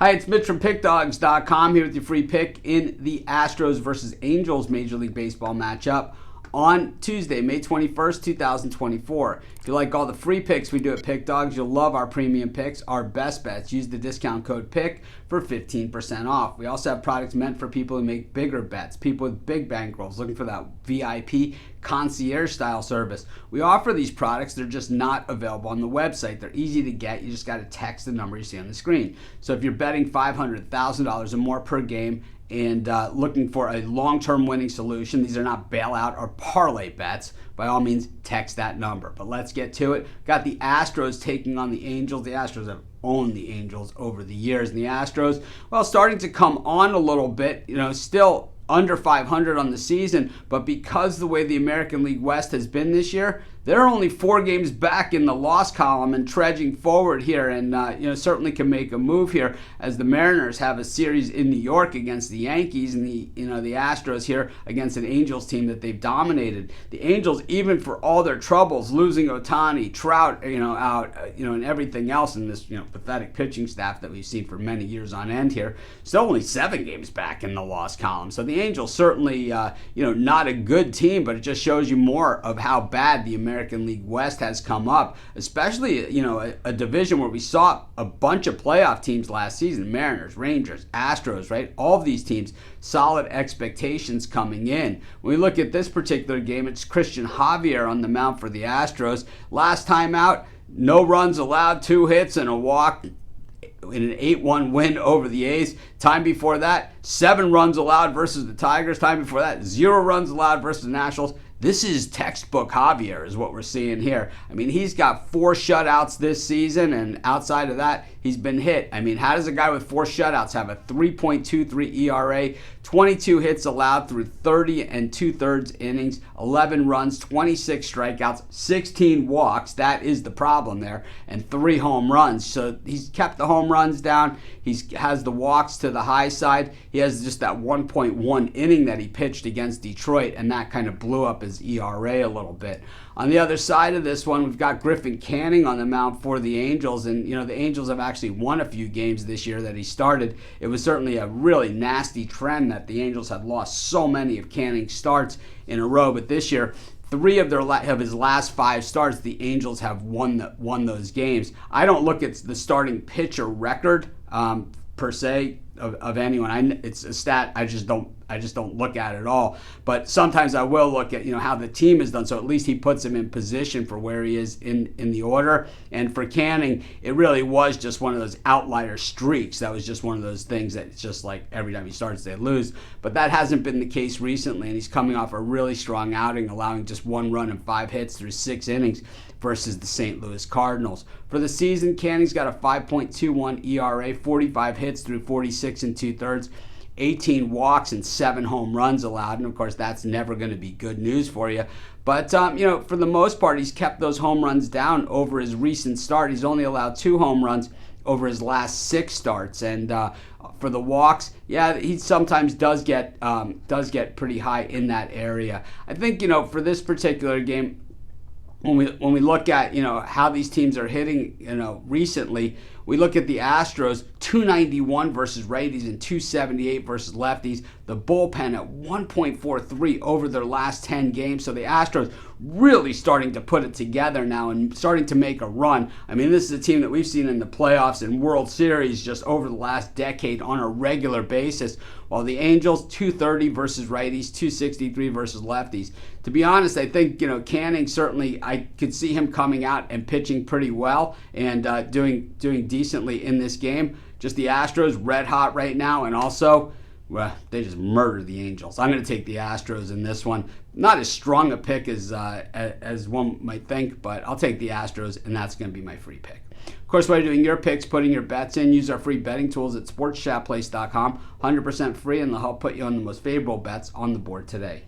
Hi, it's Mitch from Pickdawgz.com here with your free pick in the Astros versus Angels Major League Baseball matchup on Tuesday, May 21st, 2024. If you like all the free picks we do at Pick Dawgz, you'll love our premium picks, our best bets. Use the discount code PICK for 15% off. We also have products meant for people who make bigger bets, people with big bankrolls looking for that VIP concierge style service. We offer these products, they're just not available on the website. They're easy to get, you just got to text the number you see on the screen. So if you're betting $500,000 or more per game and looking for a long-term winning solution, these are not bailout or parlay bets, by all means text that number. But let's get to it. Got the Astros taking on the Angels. The Astros have owned the Angels over the years, and the Astros, well, starting to come on a little bit, still under 500 on the season, but because the way the American League West has been this year, they're only 4 games back in the loss column and trudging forward here, and certainly can make a move here as the Mariners have a series in New York against the Yankees, and the Astros here against an Angels team that they've dominated. The Angels, even for all their troubles, losing Ohtani, Trout, out, and everything else in this pathetic pitching staff that we've seen for many years on end here, still only 7 games back in the loss column. So the Angels certainly, not a good team, but it just shows you more of how bad the American League West has come up, especially a division where we saw a bunch of playoff teams last season: Mariners, Rangers, Astros, right? All of these teams, solid expectations coming in. When we look at this particular game, it's Christian Javier on the mound for the Astros. Last time out, no runs allowed, 2 hits and a walk in an 8-1 win over the A's. Time before that, 7 runs allowed versus the Tigers. Time before that, 0 runs allowed versus the Nationals. This is textbook Javier is what we're seeing here. I mean, he's got 4 shutouts this season, and outside of that, he's been hit. I mean, how does a guy with 4 shutouts have a 3.23 ERA, 22 hits allowed through 30 2/3 innings, 11 runs, 26 strikeouts, 16 walks? That is the problem there, and 3 home runs. So he's kept the home runs down. He has the walks to the high side. He has just that 1.1 inning that he pitched against Detroit, and that kind of blew up his ERA a little bit. On the other side of this one, we've got Griffin Canning on the mound for the Angels, and the Angels have actually won a few games this year that he started. It was certainly a really nasty trend that the Angels had lost so many of Canning's starts in a row, but this year, 3 of his last 5 starts, the Angels have won those games. I don't look at the starting pitcher record per se of anyone. It's a stat I just don't look at it all. But sometimes I will look at how the team has done. So at least he puts him in position for where he is in the order. And for Canning, it really was just one of those outlier streaks. That was just one of those things that it's just like every time he starts they lose. But that hasn't been the case recently, and he's coming off a really strong outing, allowing just 1 run and 5 hits through 6 innings versus the St. Louis Cardinals. For the season, Canning's got a 5.21 ERA, 45 hits through 46 2/3, 18 walks and 7 home runs allowed. And of course, that's never going to be good news for you. But, for the most part, he's kept those home runs down over his recent start. He's only allowed 2 home runs over his last 6 starts. And for the walks, yeah, he sometimes does get pretty high in that area. I think, for this particular game, when we look at how these teams are hitting recently, we look at the Astros, 291 versus righties and 278 versus lefties. The bullpen at 1.43 over their last 10 games. So the Astros really starting to put it together now and starting to make a run. I mean, this is a team that we've seen in the playoffs and World Series just over the last decade on a regular basis. While the Angels, 230 versus righties, 263 versus lefties. To be honest, I think Canning, certainly I could see him coming out and pitching pretty well and doing decently in this game. Just the Astros red hot right now, and also, well, they just murdered the Angels. I'm going to take the Astros in this one. Not as strong a pick as one might think, but I'll take the Astros, and that's going to be my free pick. Of course, while you're doing your picks, putting your bets in, use our free betting tools at sportschatplace.com. 100% free, and they'll help put you on the most favorable bets on the board today.